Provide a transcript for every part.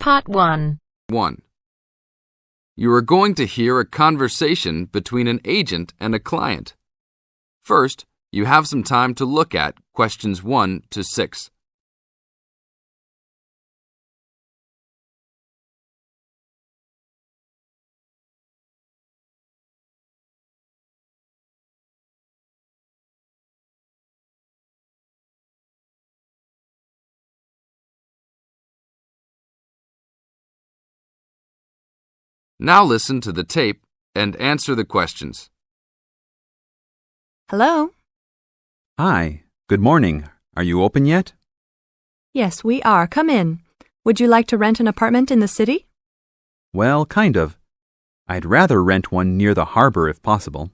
Part 1. 1. You are going to hear a conversation between an agent and a client. First, you have some time to look at questions 1 to 6. Now listen to the tape and answer the questions. Hello? Hi, good morning. Are you open yet? Yes, we are. Come in. Would you like to rent an apartment in the city? Well, kind of. I'd rather rent one near the harbor if possible.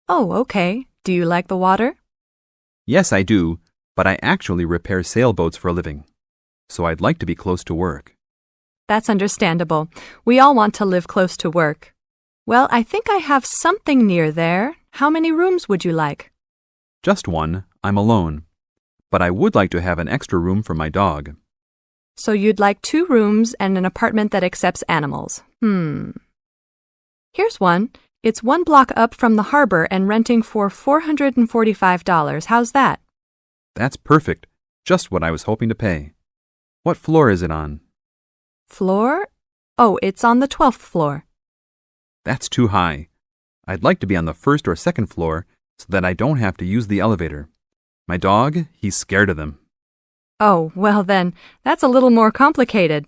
Oh, okay. Do you like the water? Yes, I do, but I actually repair sailboats for a living, so I'd like to be close to work. That's understandable. We all want to live close to work. Well, I think I have something near there. How many rooms would you like? Just one. I'm alone. But I would like to have an extra room for my dog. So you'd like 2 rooms and an apartment that accepts animals. Here's one. It's 1 block up from the harbor and renting for $445. How's that? That's perfect. Just what I was hoping to pay. What floor is it on? Floor? Oh, it's on the 12th floor. That's too high. I'd like to be on the 1st or 2nd floor so that I don't have to use the elevator. My dog, he's scared of them. Oh, well then, that's a little more complicated.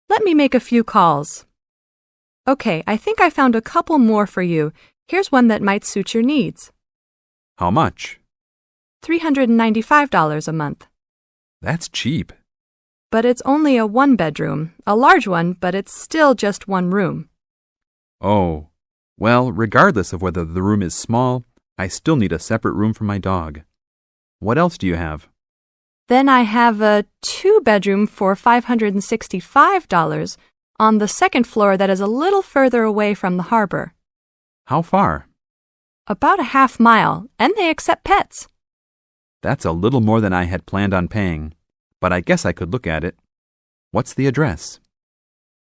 Let me make a few calls. Okay, I think I found a couple more for you. Here's one that might suit your needs. How much? $395 a month. That's cheap. But it's only a 1-bedroom, a large one, but it's still just 1 room. Oh, well, regardless of whether the room is small, I still need a separate room for my dog. What else do you have? Then I have a 2-bedroom for $565 on the 2nd floor that is a little further away from the harbor. How far? About a half mile, and they accept pets. That's a little more than I had planned on paying, but I guess I could look at it. What's the address?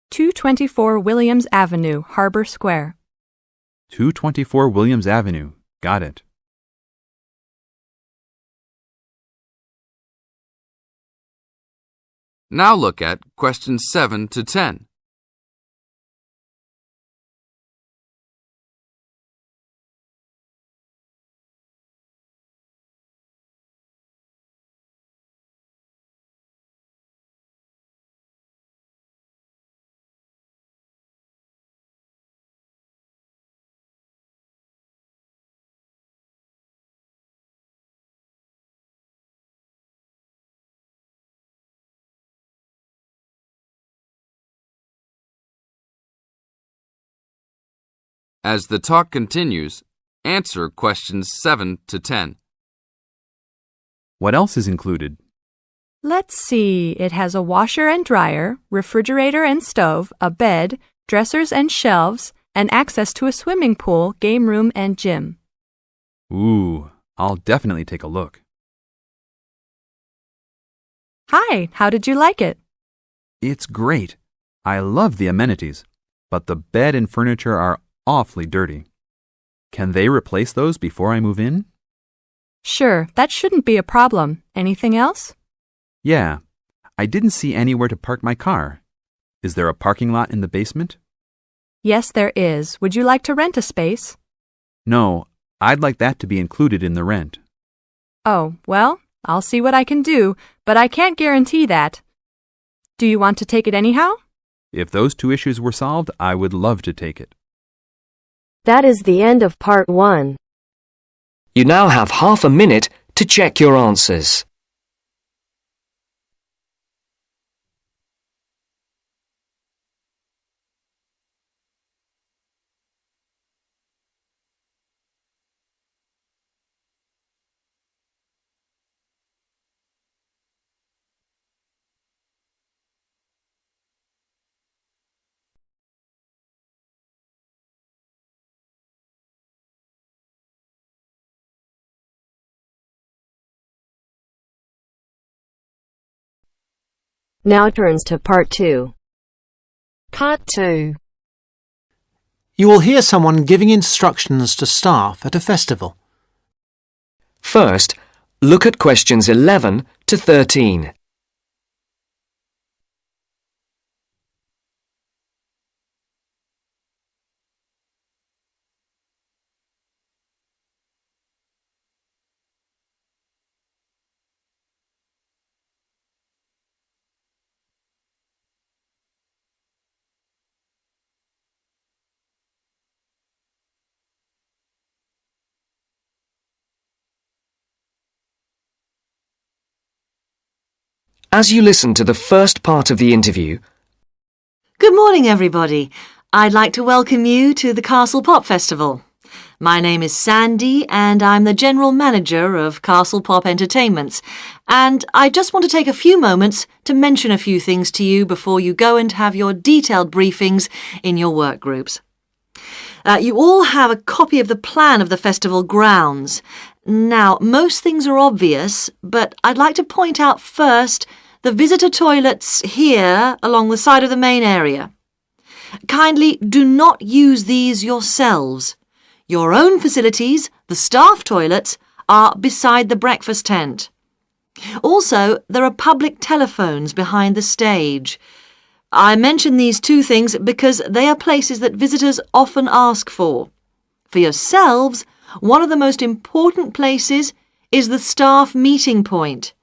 224 Williams Avenue, Harbor Square. 224 Williams Avenue. Got it. Now look at questions 7 to 10. As the talk continues, answer questions 7 to 10. What else is included? Let's see, it has a washer and dryer, refrigerator and stove, a bed, dressers and shelves, and access to a swimming pool, game room, and gym. Ooh, I'll definitely take a look. Hi, how did you like it? It's great. I love the amenities, but the bed and furniture are awfully dirty. Can they replace those before I move in? Sure, that shouldn't be a problem. Anything else? Yeah, I didn't see anywhere to park my car. Is there a parking lot in the basement? Yes, there is. Would you like to rent a space? No, I'd like that to be included in the rent. Oh, well, I'll see what I can do, but I can't guarantee that. Do you want to take it anyhow? If those 2 issues were solved, I would love to take it. That is the end of part 1. You now have half a minute to check your answers. Now turns to part 2. Part 2. You will hear someone giving instructions to staff at a festival. First, look at questions 11 to 13. As you listen to the first part of the interview, Good morning, everybody. I'd like to welcome you to the Castle Pop Festival. My name is Sandy, and I'm the General Manager of Castle Pop Entertainments. And I just want to take a few moments to mention a few things to you before you go and have your detailed briefings in your work groups. You all have a copy of the plan of the festival grounds. Now, most things are obvious, but I'd like to point out first the visitor toilets here along the side of the main area. Kindly do not use these yourselves. Your own facilities, the staff toilets, are beside the breakfast tent. Also, there are public telephones behind the stage. I mention these two things because they are places that visitors often ask for. For yourselves, one of the most important places is the staff meeting point.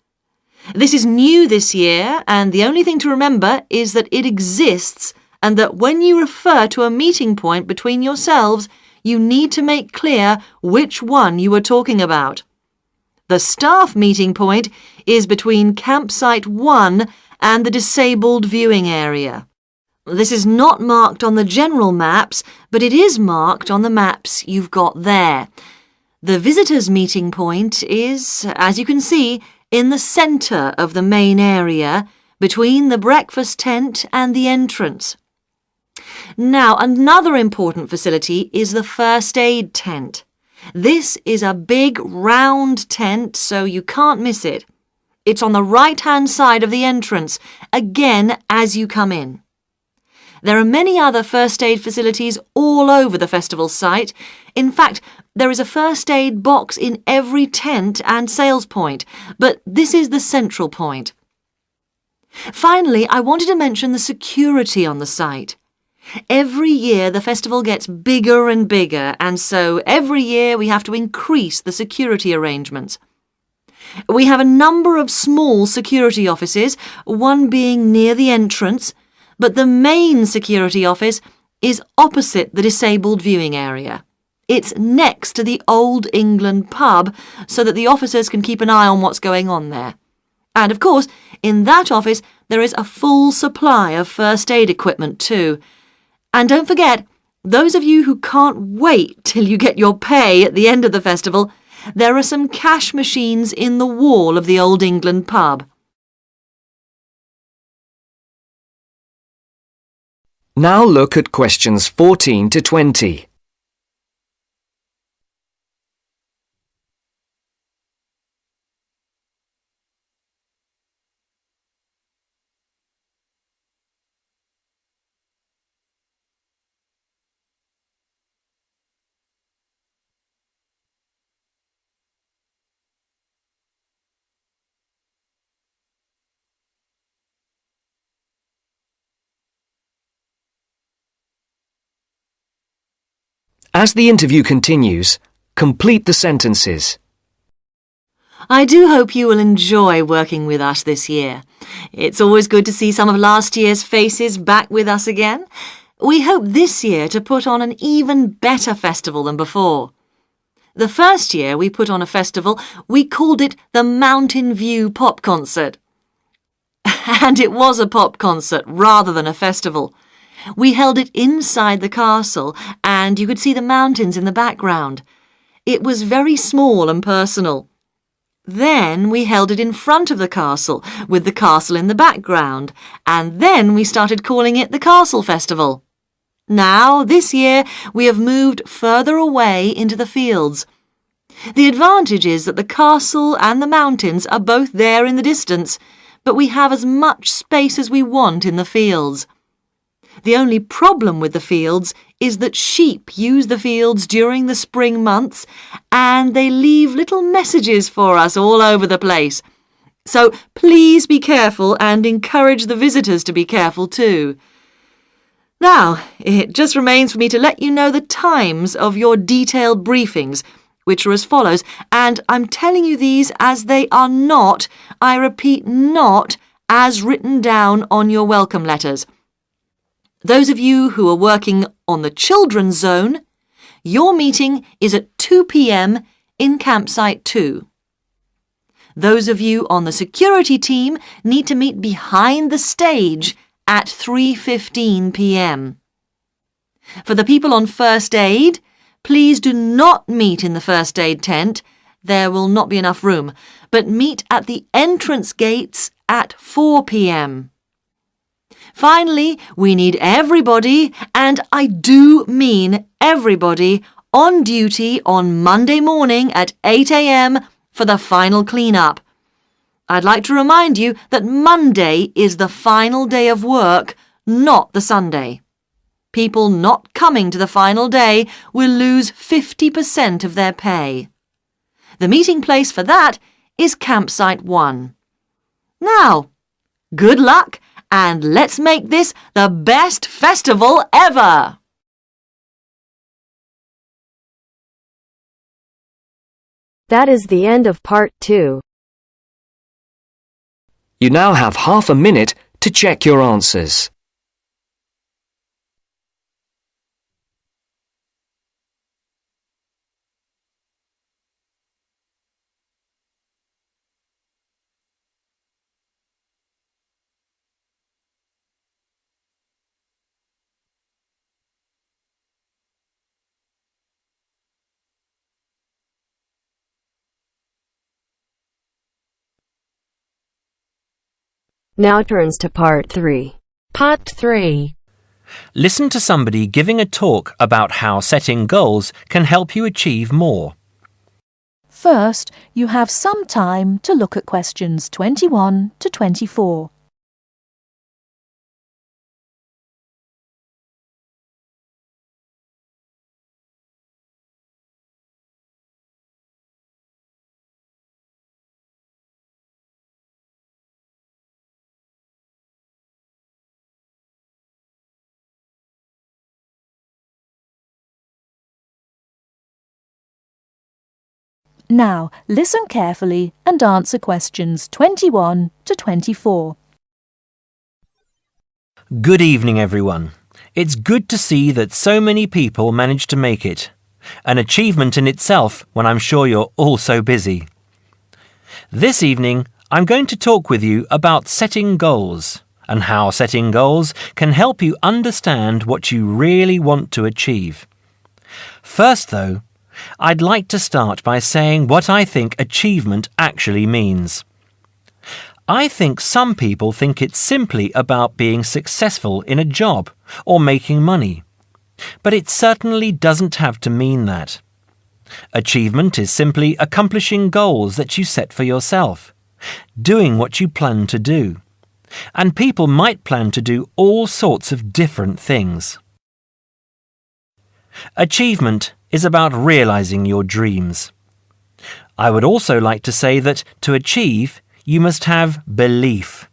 This is new this year, and the only thing to remember is that it exists and that when you refer to a meeting point between yourselves, you need to make clear which one you are talking about. The staff meeting point is between campsite 1 and the disabled viewing area. This is not marked on the general maps, but it is marked on the maps you've got there. The visitors' meeting point is, as you can see, in the centre of the main area, between the breakfast tent and the entrance. Now, another important facility is the first aid tent. This is a big round tent, so you can't miss it. It's on the right-hand side of the entrance, again as you come in. There are many other first aid facilities all over the festival site. In fact, there is a first aid box in every tent and sales point, but this is the central point. Finally, I wanted to mention the security on the site. Every year the festival gets bigger and bigger, and so every year we have to increase the security arrangements. We have a number of small security offices, one being near the entrance, but the main security office is opposite the disabled viewing area. It's next to the Old England pub so that the officers can keep an eye on what's going on there. And of course, in that office there is a full supply of first aid equipment too. And don't forget, those of you who can't wait till you get your pay at the end of the festival, there are some cash machines in the wall of the Old England pub. now look at questions 14 to 20. As the interview continues, complete the sentences. I do hope you will enjoy working with us this year. It's always good to see some of last year's faces back with us again. We hope this year to put on an even better festival than before. The first year we put on a festival, we called it the Mountain View Pop Concert. And it was a pop concert rather than a festival. We held it inside the castle and you could see the mountains in the background. It was very small and personal. Then we held it in front of the castle with the castle in the background, and then we started calling it the Castle Festival. Now, this year, we have moved further away into the fields. The advantage is that the castle and the mountains are both there in the distance, but we have as much space as we want in the fields. The only problem with the fields is that sheep use the fields during the spring months and they leave little messages for us all over the place. So please be careful and encourage the visitors to be careful too. Now, it just remains for me to let you know the times of your detailed briefings, which are as follows, and I'm telling you these as they are not, I repeat, not as written down on your welcome letters. Those of you who are working on the children's zone, your meeting is at 2 p.m. in campsite 2. Those of you on the security team need to meet behind the stage at 3:15 p.m. For the people on first aid, please do not meet in the first aid tent. There will not be enough room, but meet at the entrance gates at 4 p.m. Finally, we need everybody, and I do mean everybody, on duty on Monday morning at 8 a.m. for the final clean-up. I'd like to remind you that Monday is the final day of work, not the Sunday. People not coming to the final day will lose 50% of their pay. The meeting place for that is campsite 1. Now, good luck, and let's make this the best festival ever! That is the end of part 2. You now have half a minute to check your answers. Now turns to part 3. Part 3. Listen to somebody giving a talk about how setting goals can help you achieve more. First, you have some time to look at questions 21 to 24. Now, listen carefully and answer questions 21 to 24. Good evening, everyone. It's good to see that so many people managed to make it. An achievement in itself when I'm sure you're all so busy. This evening, I'm going to talk with you about setting goals and how setting goals can help you understand what you really want to achieve. First, though, I'd like to start by saying what I think achievement actually means. I think some people think it's simply about being successful in a job or making money, but it certainly doesn't have to mean that. Achievement is simply accomplishing goals that you set for yourself, doing what you plan to do, and people might plan to do all sorts of different things. Achievement is about realizing your dreams. I would also like to say that to achieve, you must have belief.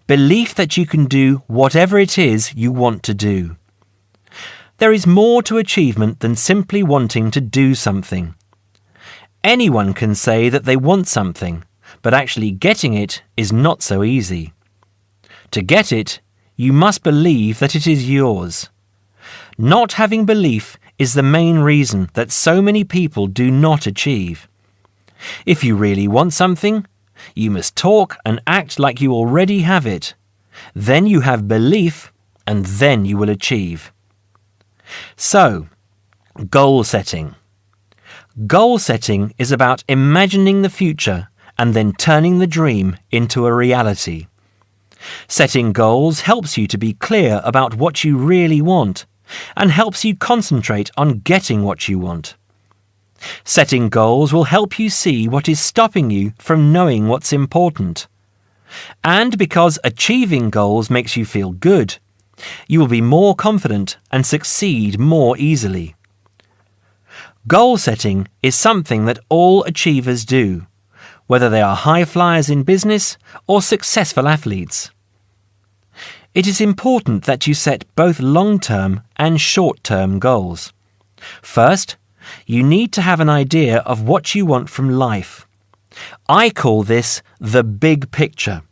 Belief that you can do whatever it is you want to do. There is more to achievement than simply wanting to do something. Anyone can say that they want something, but actually getting it is not so easy. To get it, you must believe that it is yours. Not having belief is the main reason that so many people do not achieve. If you really want something, you must talk and act like you already have it. Then you have belief, and then you will achieve. So, goal setting. Goal setting is about imagining the future and then turning the dream into a reality. Setting goals helps you to be clear about what you really want and helps you concentrate on getting what you want. Setting goals will help you see what is stopping you from knowing what's important. And because achieving goals makes you feel good, You will be more confident and succeed more easily. Goal setting is something that all achievers do, whether they are high flyers in business or successful athletes. It is important that you set both long-term and short-term goals. First, you need to have an idea of what you want from life. I call this the big picture.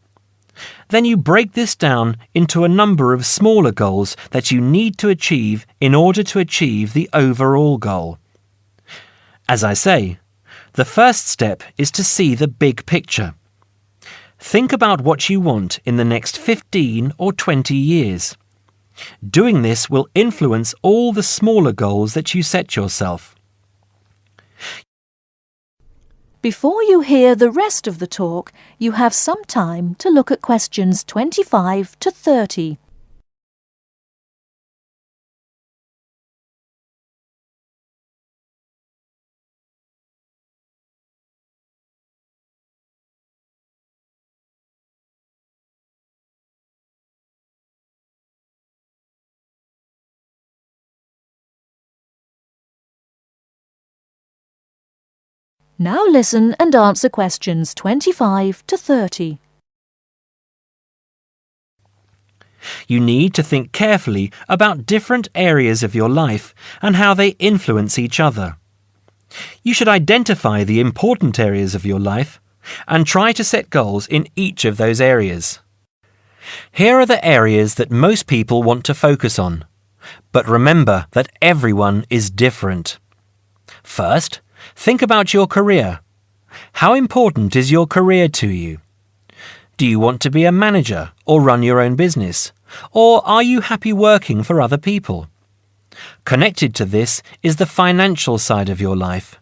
Then you break this down into a number of smaller goals that you need to achieve in order to achieve the overall goal. As I say, the first step is to see the big picture. Think about what you want in the next 15 or 20 years. Doing this will influence all the smaller goals that you set yourself. Before you hear the rest of the talk, you have some time to look at questions 25 to 30. Now listen and answer questions 25 to 30. You need to think carefully about different areas of your life and how they influence each other. You should identify the important areas of your life and try to set goals in each of those areas. Here are the areas that most people want to focus on, but remember that everyone is different. First, think about your career. How important is your career to you? Do you want to be a manager or run your own business? Or are you happy working for other people? Connected to this is the financial side of your life.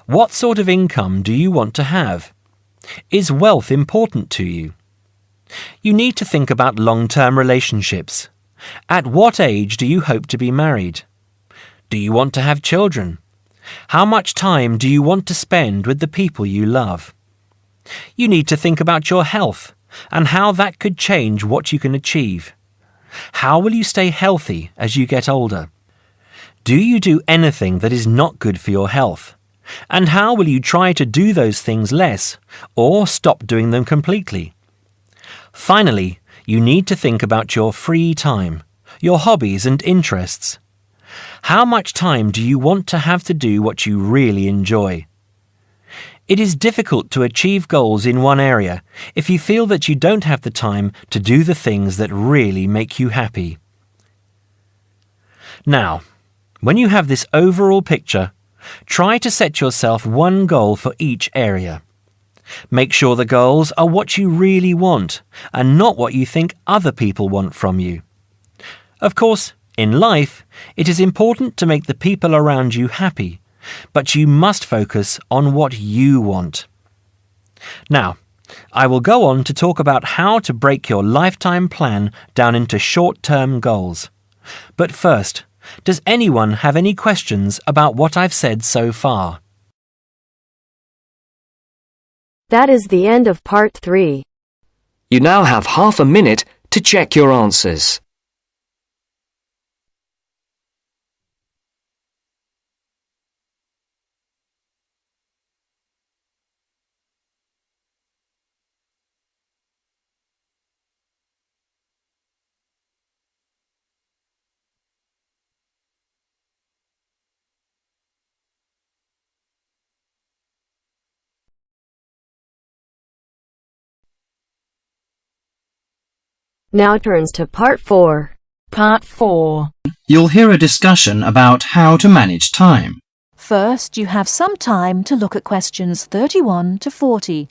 What sort of income do you want to have? Is wealth important to you? You need to think about long-term relationships. At what age do you hope to be married? Do you want to have children? How much time do you want to spend with the people you love? You need to think about your health and how that could change what you can achieve. How will you stay healthy as you get older? Do you do anything that is not good for your health? And how will you try to do those things less or stop doing them completely? Finally, you need to think about your free time, your hobbies and interests. How much time do you want to have to do what you really enjoy? It is difficult to achieve goals in one area if you feel that you don't have the time to do the things that really make you happy. Now, when you have this overall picture, try to set yourself one goal for each area. Make sure the goals are what you really want and not what you think other people want from you. Of course, in life, it is important to make the people around you happy, but you must focus on what you want. Now, I will go on to talk about how to break your lifetime plan down into short-term goals. But first, does anyone have any questions about what I've said so far? That is the end of part 3. You now have half a minute to check your answers. Now turns to part 4. Part 4. You'll hear a discussion about how to manage time. First, you have some time to look at questions 31 to 40.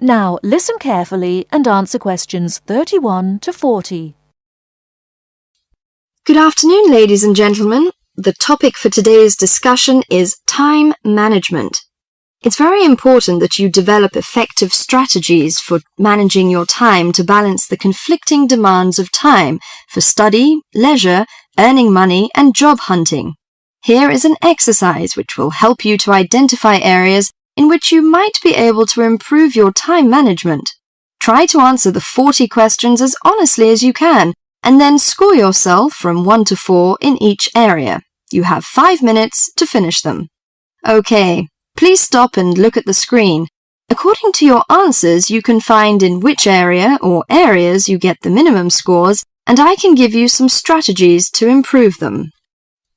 Now listen carefully and answer questions 31 to 40. Good afternoon, ladies and gentlemen. The topic for today's discussion is time management. It's very important that you develop effective strategies for managing your time to balance the conflicting demands of time for study, leisure, earning money, and job hunting. Here is an exercise which will help you to identify areas in which you might be able to improve your time management. Try to answer the 40 questions as honestly as you can, and then score yourself from 1 to 4 in each area. You have 5 minutes to finish them. Okay, please stop and look at the screen. According to your answers, you can find in which area or areas you get the minimum scores, and I can give you some strategies to improve them.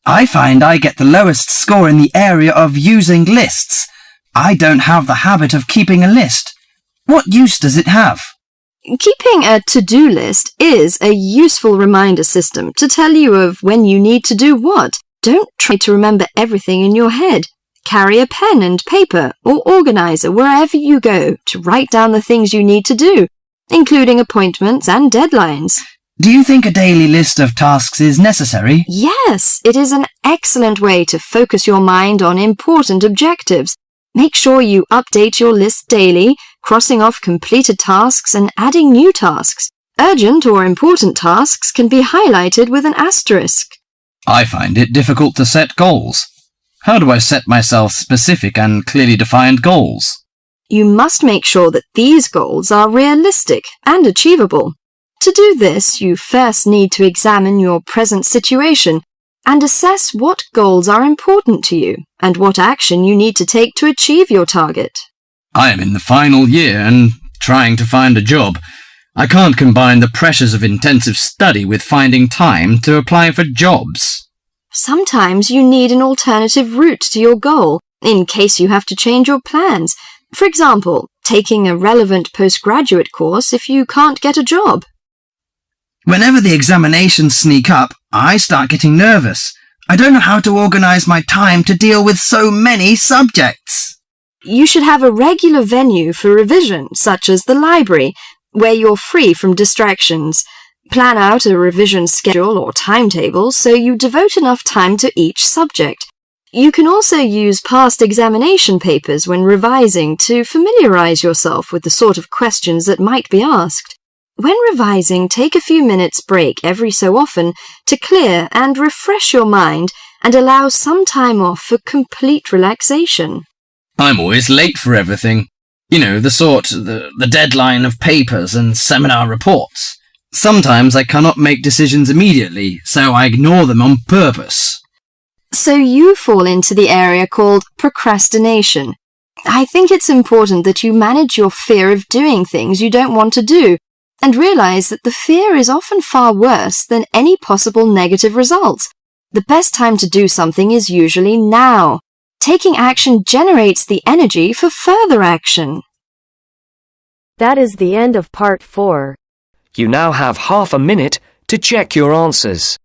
I find I get the lowest score in the area of using lists. I don't have the habit of keeping a list. What use does it have? Keeping a to-do list is a useful reminder system to tell you of when you need to do what. Don't try to remember everything in your head. Carry a pen and paper or organizer wherever you go to write down the things you need to do, including appointments and deadlines. Do you think a daily list of tasks is necessary? Yes, it is an excellent way to focus your mind on important objectives. Make sure you update your list daily, crossing off completed tasks and adding new tasks. Urgent or important tasks can be highlighted with an asterisk. I find it difficult to set goals. How do I set myself specific and clearly defined goals? You must make sure that these goals are realistic and achievable. To do this, you first need to examine your present situation and assess what goals are important to you and what action you need to take to achieve your target. I am in the final year and trying to find a job. I can't combine the pressures of intensive study with finding time to apply for jobs. Sometimes you need an alternative route to your goal in case you have to change your plans. For example, taking a relevant postgraduate course if you can't get a job. Whenever the examinations sneak up, I start getting nervous. I don't know how to organize my time to deal with so many subjects. You should have a regular venue for revision, such as the library, where you're free from distractions. Plan out a revision schedule or timetable so you devote enough time to each subject. You can also use past examination papers when revising to familiarize yourself with the sort of questions that might be asked. When revising, take a few minutes break every so often to clear and refresh your mind and allow some time off for complete relaxation. I'm always late for everything. You know, the deadline of papers and seminar reports. Sometimes I cannot make decisions immediately, so I ignore them on purpose. So you fall into the area called procrastination. I think it's important that you manage your fear of doing things you don't want to do, and realize that the fear is often far worse than any possible negative results. The best time to do something is usually now. Taking action generates the energy for further action. That is the end of part 4. You now have half a minute to check your answers.